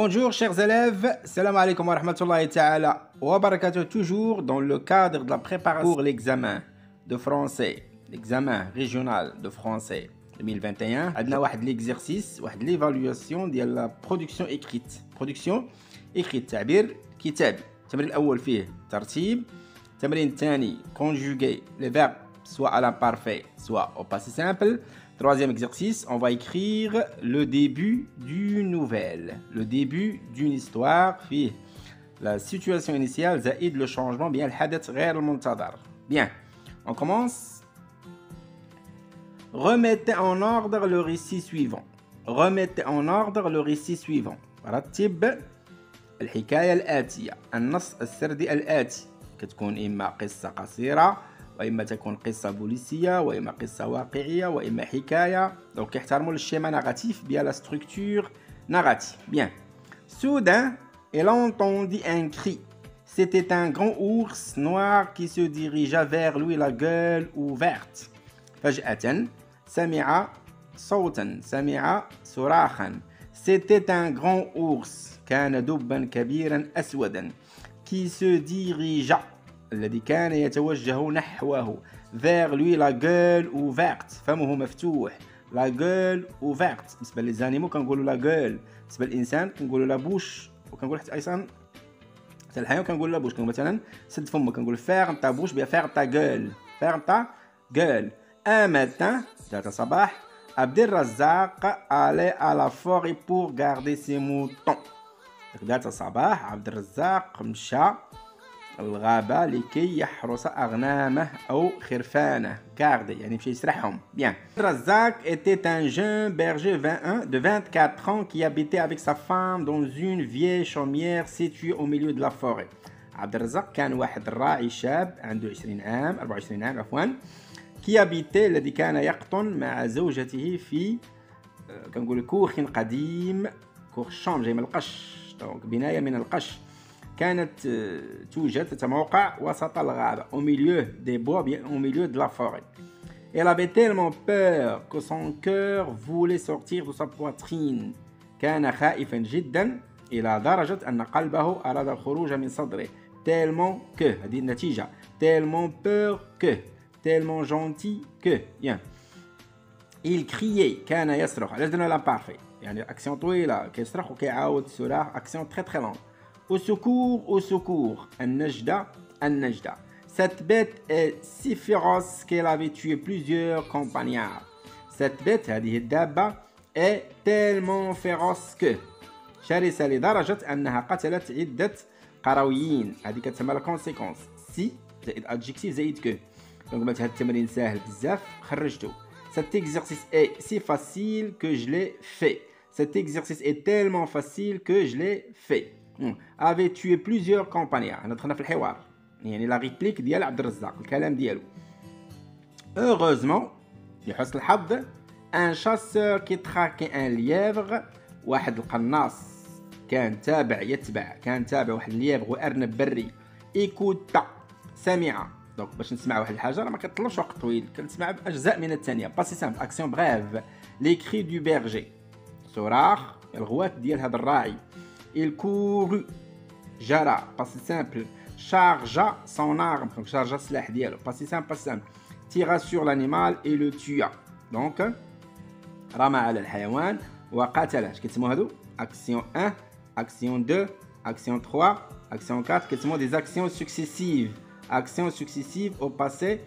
Bonjour chers élèves, salam alaikum wa rahmatullahi ta'ala wa barakatuh, toujours dans le cadre de la préparation pour l'examen de français, l'examen régional de français 2021. On a l'exercice, l'évaluation de la production écrite. Production écrite, تعبير كتابي. التمرين الأول فيه ترتيب، التمرين الثاني conjuguer les verbes soit à l'imparfait, soit au passé simple. Troisième exercice, on va écrire le début d'une nouvelle, le début d'une histoire, puis la situation initiale, زائد le changement, bien الحدث غير المنتظر. Bien, on commence. Remettez en ordre le récit suivant. Remettez en ordre le récit suivant. رتب الحكاية الآتية. النص السردي الآتي كتكون إما قصة قصيرة وإما تكون قصة بوليسية وإما قصة واقعية وإما حكاية. Donc يحترموا le schéma narratif bien la structure narrative. Bien. Soudain, elle entendit un cri. C'était un grand ours noir qui se dirigea vers lui la gueule ouverte. فجأة سمع صوتا سمع صراخا. C'était un grand ours كان دبا كبيرا أسودا qui se dirigea الذي كان يتوجه نحوه vers lui la gueule ouverte فمه مفتوح la gueule ouverte. بالنسبة للزانيمو كنقولوا la gueule، بالنسبة للإنسان كنقولوا la bouche، وكنقول حتى أيضا حتى الحيوان كنقول la bouche. كنقول مثلا سد فمك كنقول ferme ta bouche bien ferme ta gueule ferme ta gueule. Un matin ذات صباح عبد الرزاق allait à la forêt pour garder ses moutons. ذات صباح عبد الرزاق مشى الغابة لكي يحرس أغنامه أو خرفانه. garde يعني مشي يسرحهم. Bien. Razak était un jeune berger de 24 ans qui habitait avec sa femme dans une vieille chaumière située au milieu de la forêt. عبد الرزاق كان واحد الراعي شاب عنده 20 عام 24 عام عفوا qui habitait الذي كان يقطن مع زوجته في كنقول كوخ قديم، كوخ شوم جاي من القش، دونك بناية من القش كانت توجد تتموقع وسط الغابة au milieu des bois bien au milieu de la forêt. Elle avait tellement peur que son cœur voulait sortir de sa poitrine. كان خائفا جدا إلى درجة أن قلبه أراد الخروج من صدره. tellement que هذه النتيجة tellement peur que tellement gentil que. Bien. Il criait كان يصرخ. علاش درنا l'imparfait يعني أكسيون طويلة كيصرخ وكيعاود صراخ أكسيون très très long. Au secours, au secours. النجدة النجدة. Cette bête est si féroce qu'elle avait tué plusieurs campagnards. Cette bête هذه الدابة est tellement féroce que شرسة لدرجة أنها قتلت عدة قرويين. هذه كتسمى la conséquence. Si زائد adjectif زائد que. Donc قلت هذا التمرين ساهل بزاف خرجته. Cet exercice est si facile que je l'ai fait. Cet exercice est tellement facile que je l'ai fait. avait tué plusieurs campagnards. أنا دخلنا في الحوار يعني لا ريبليك ديال عبد الرزاق الكلام ديالو. Heureusement لحسن الحظ un chasseur qui traquait un lièvre. واحد القناص كان تابع واحد الليفغ وأرنب بري. écoute سمع. دونك باش نسمع واحد الحاجه راه ما كتطلبش وقت طويل كنسمع باجزاء من الثانيه. باسي سامبل اكسيون بريف. لي كري دو بيرجي صراخ الغوات ديال هذا الراعي. il courut جرى. باسي سامبل شارجا سون ارم شارجا السلاح ديالو. باسي سامبل تيرا سور لانيمال اي لو تيا. دونك رمى على الحيوان وقتله. اش كيتسموا هادو اكسيون 1 اكسيون 2 اكسيون 3 اكسيون 4 كيتسموا دي اكسيون سكسيسيف. action successive au passé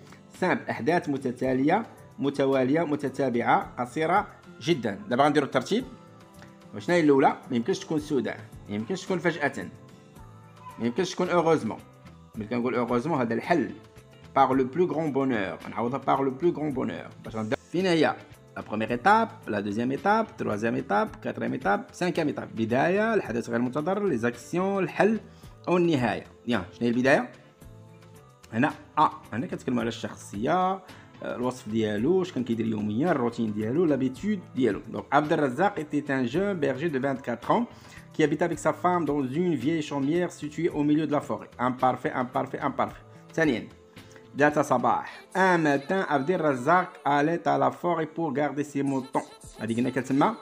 simple. أحداث متتالية متوالية متتابعة قصيرة جدا. دابا غنديرو الترتيب. وشنو هي الأولى؟ ما يمكنش تكون سوداء، ما يمكنش تكون فجأة، ما يمكنش تكون heureusement. ملي كنقول heureusement هذا الحل par le plus grand bonheur. نعوضها par le plus grand bonheur. باش غنبدا فين هي la première étape, la deuxième étape, troisième étape, quatrième étape, cinquième étape. بداية الحدث غير المنتظر لي زاكسيون الحل أو النهاية. يا شنو هي البداية؟ هنا كنتكلموا على الشخصيه، الوصف ديالو، اش كان كيدير يوميا، الروتين ديالو، لابيتود ديالو. دونك عبد الرزاق était un jeune berger de 24 ans qui habite avec sa femme dans une vieille chaumière située au milieu de la forêt. imparfait. ثانيا ذات صباح un matin عبد الرزاق allait à la forêt pour garder ses moutons. هذه قلنا كتسمى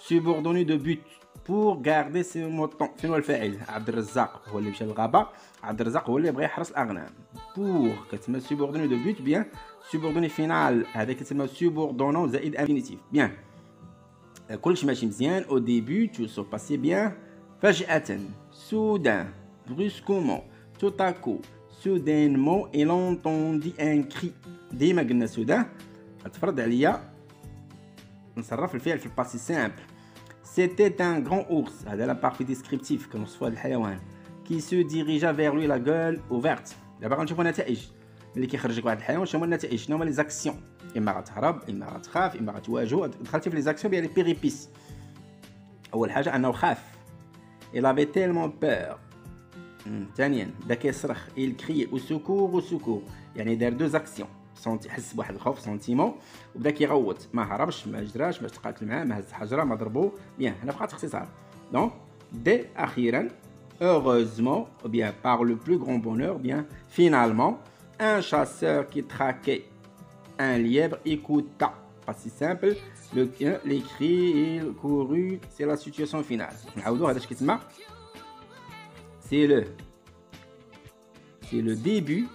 subordonné de but. pour garder ses moutons. فين هو الفاعل؟ عبد الرزاق هو اللي مشى للغابة، عبد الرزاق هو اللي بغى يحرس الأغنام. pour كتسمى subordonné de but bien subordonné final هذا كتسمى subordonnant زائد infinitif bien. كلش ماشي مزيان au début tout se passait bien فجأة soudain brusquement tout à coup soudainement il entendit un cri. ديما قلنا soudain تفرض عليا نصرف الفعل في الباسي سامبل. C'était un grand ours هذا l'imparfait descriptif كنوصفو هذا الحيوان qui se dirigea vers lui la gueule ouverte. دابا غنشوفو نتائج ملي كيخرج لك واحد الحيوان. شنو هما النتائج؟ شنو هما لي زاكسيون؟ اما غتهرب اما غتخاف اما غتواجهو. دخلتي في لي زاكسيون ديال لي بيريبيس. اول حاجه انه خاف il avait tellement peur. ثانيا بدا كيصرخ il criait au secours au secours يعني دار دو زاكسيون حس بواحد الخوف سونتيمون وبدا كيغوت ما هربش ما جراش ما تقاتل معاه ما هز حجره ما ضربو. بيان هنا بقات اختصار. دونك دي اخيرا heureusement ou bien par le plus grand bonheur bien finalement un chasseur qui traquait un lièvre écouta. Pas si simple les cris il courut. c'est la situation finale. نعاودو هذا اش كيتسمى c'est le début.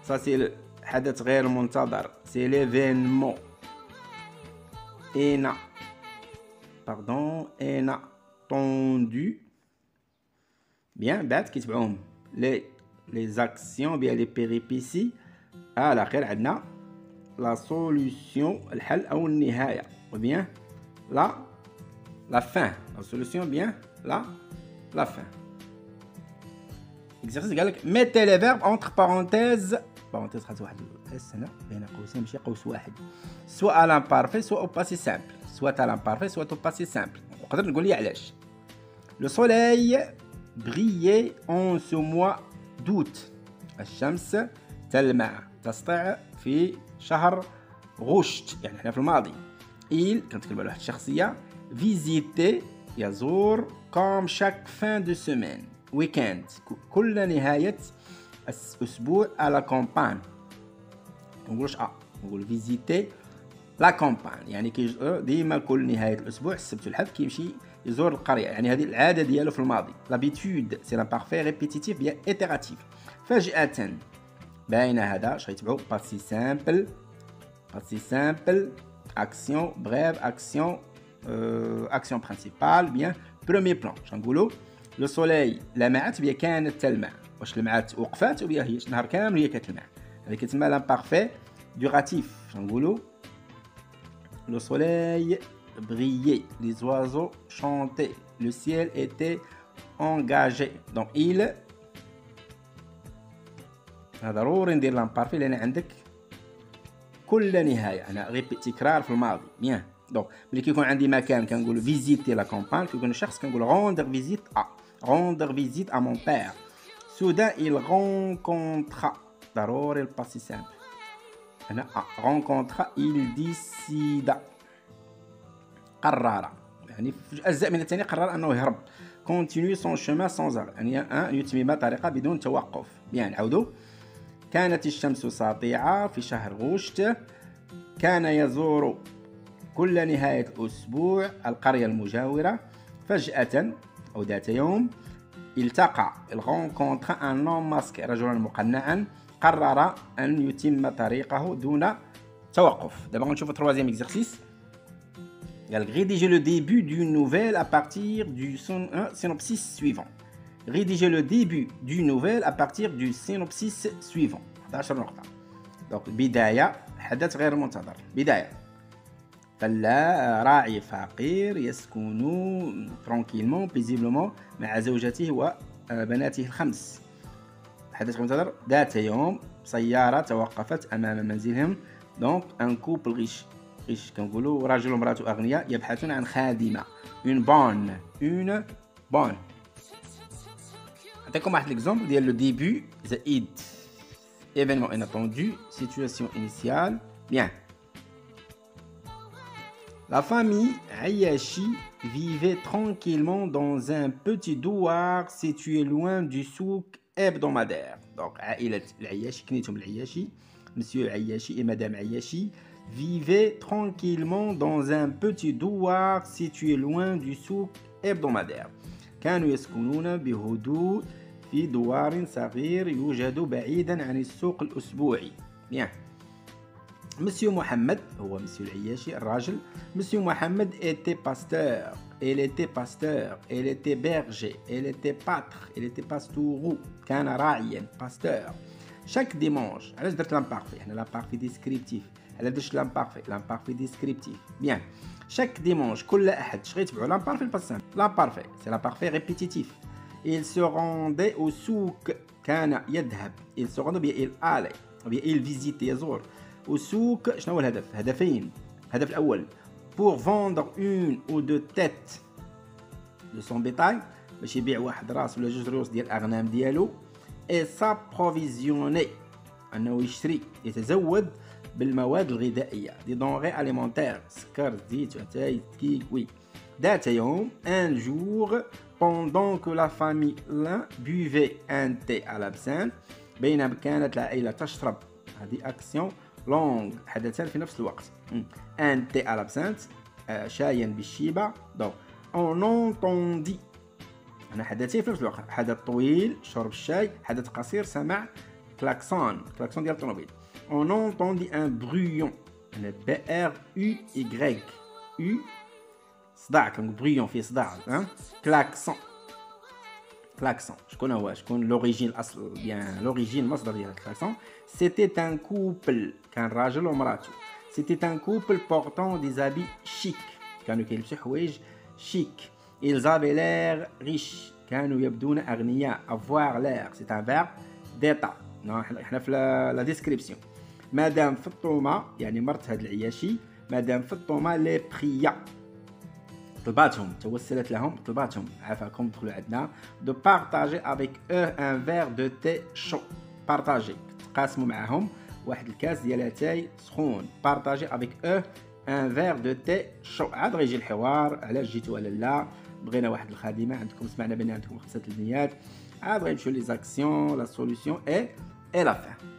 ça c'est le حدث غير منتظر c'est l'événement inattendu. bien بعد كيتبعوهم les actions bien les péripéties. على الاخر عندنا la solution الحل او النهايه ou bien la fin. la solution bien la fin. exercice قال لك mettez les verbes entre parenthèses خاص واحد الاس هنا بين قوسين ماشي قوس واحد. سواء à l'imparfait soit au passé simple. soit à l'imparfait soit au passé simple. نقدر نقول لي علاش. le soleil brillait en ce mois d'août. الشمس تلمع تسطع في شهر غشت يعني احنا في الماضي. il كنتكلم على واحد الشخصيه visiter يزور comme chaque fin de semaine weekend كل نهايه اسبوع على كومبان. نقولوش نقول فيزيتي لا كومبان يعني ديما كل نهايه الاسبوع السبت والحد كيمشي يزور القريه يعني هذه العاده ديالو في الماضي. لابيتود سي لامبارفي ريبيتيتيف بيان ايتيراتيف. فجاه باينه هذا اش غيتبعو باسي سامبل اكسيون بريف اكسيون اكسيون برينسيبال بيان بروميي بلان. شنقولوا لو سوليي لمعت بيان كانت تلمع. واش لمعات وقفات وبيا هي نهار كامل هي كتلمع. هذا كيتسمى لامبارفي دوغاتيف. شنقولوا le soleil brillait les oiseaux chantaient le ciel était engagé. donc il هذا ضروري ندير لامبارفي لان عندك كل نهايه انا غير تكرار في الماضي. بيان دونك ملي كيكون عندي مكان كنقول فيزيتي لا كومبان كيكون شخص كنقول rendre visite à mon père. soudain il rencontra ضروري الباسي سامبل هنا rencontra il décida قرر يعني في اجزاء من الثاني قرر انه يهرب. continue son chemin sans arrêt يعني يتمم طريقه بدون توقف. بيان نعاودو. كانت الشمس ساطعه في شهر غشت. كان يزور كل نهايه الاسبوع القريه المجاوره. فجاه او ذات يوم التقى rencontre un homme masqué رجلا مقنعا. قرر أن يتم طريقه دون توقف. دابا غنشوفو troisième exercice. قال rédiger le début d'une nouvelle à partir du synopsis suivant. rédiger le début d'une nouvelle à partir du synopsis suivant. 11 نقطة. دونك بداية حدث غير منتظر. بداية فلاح راعي فقير يسكن tranquillement paisiblement مع زوجته وبناته الخمس. حدث غير منتظر. ذات يوم سيارة توقفت أمام منزلهم. دونك ان كوبل غيش كنقولوا راجل ومراته أغنياء يبحثون عن خادمة. اون بون نعطيكم واحد ليكزومبل ديال لو ديبي زائد événement inattendu situation initiale. bien la famille Ayashi vivait tranquillement dans un petit douar situé loin du souk hebdomadaire. donc عائلة العياشي كنيتهم العياشي monsieur Ayashi et madame Ayashi vivaient tranquillement dans un petit douar situé loin du souk hebdomadaire. كانوا يسكنون بهدوء في دوار صغير يوجد بعيدا عن السوق الأسبوعي. bien. Monsieur Mohamed, هو Monsieur العياشي الراجل. Monsieur Mohamed était pasteur. Il était pasteur. Il était berger. Il était pâtre. Il était pastourou. كان راعيا pasteur. Chaque dimanche. علاش درت l'imparfait؟ حنا l'imparfait descriptif. علاش درت l'imparfait؟ l'imparfait descriptif. bien. Chaque dimanche كل أحد. شغل يتبعوا l'imparfait الباسان. l'imparfait c'est l'imparfait répétitif. Il se rendait au souk. كان يذهب. Il se rendait bien il allait. bien il visitait يزور. والسوق شنو هو الهدف؟ هدفين. الهدف الأول pour vendre une ou deux têtes de son bétail باش يبيع واحد راس ولا جوج رؤوس ديال الأغنام ديالو et s'approvisionner أنه يشري يتزود بالمواد الغذائية دي denrées alimentaires سكر زيت عتاي دقيق وي. ذات يوم un jour pendant que la famille buvait un thé à l'absinthe بينما كانت العائلة تشرب هذه أكسيون لونغ حدثان في نفس الوقت. ان تي à l'absinthe شايا بالشيبة. دونك اون اونتوندي هنا حدثين في نفس الوقت. حدث طويل شرب الشاي، حدث قصير سمع كلاكسون ديال الطوموبيل. اون اونتوندي ان برويون هنا بي ار يو اي يو صداع كنقول برويون فيه صداع. كلاكسون شكون هو؟ شكون لوريجين الاصل؟ بيان لوريجين المصدر ديال الكلاكسون. سيتي ان كوبل كان راجل ومراته. سيتي ان كوبل بورتون دي زابي شيك كانوا كيلبسوا حوايج شيك. ils avaient l'air riche كانوا يبدون اغنياء. avoir l'air c'est un verbe d'état. احنا في لا ديسكريبسيون. مدام فطومه يعني مرت هاد العياشي مدام فطومه لي بريا طلباتهم توسلت لهم طلباتهم عافاكم دخلوا عندنا دو بارطاجي افيك ان فير دو تي شو. بارطاجي تقاسموا معاهم واحد الكاس ديال اتاي سخون. بارطاجي افيك ان فير دو تي شو. عاد غيجي الحوار علاش جيتوا ولا لا بغينا واحد الخادمه عندكم سمعنا بان عندكم 5 النيات. عاد غيمشيو لي زاكسيون لا سوليوشن اي لا فين.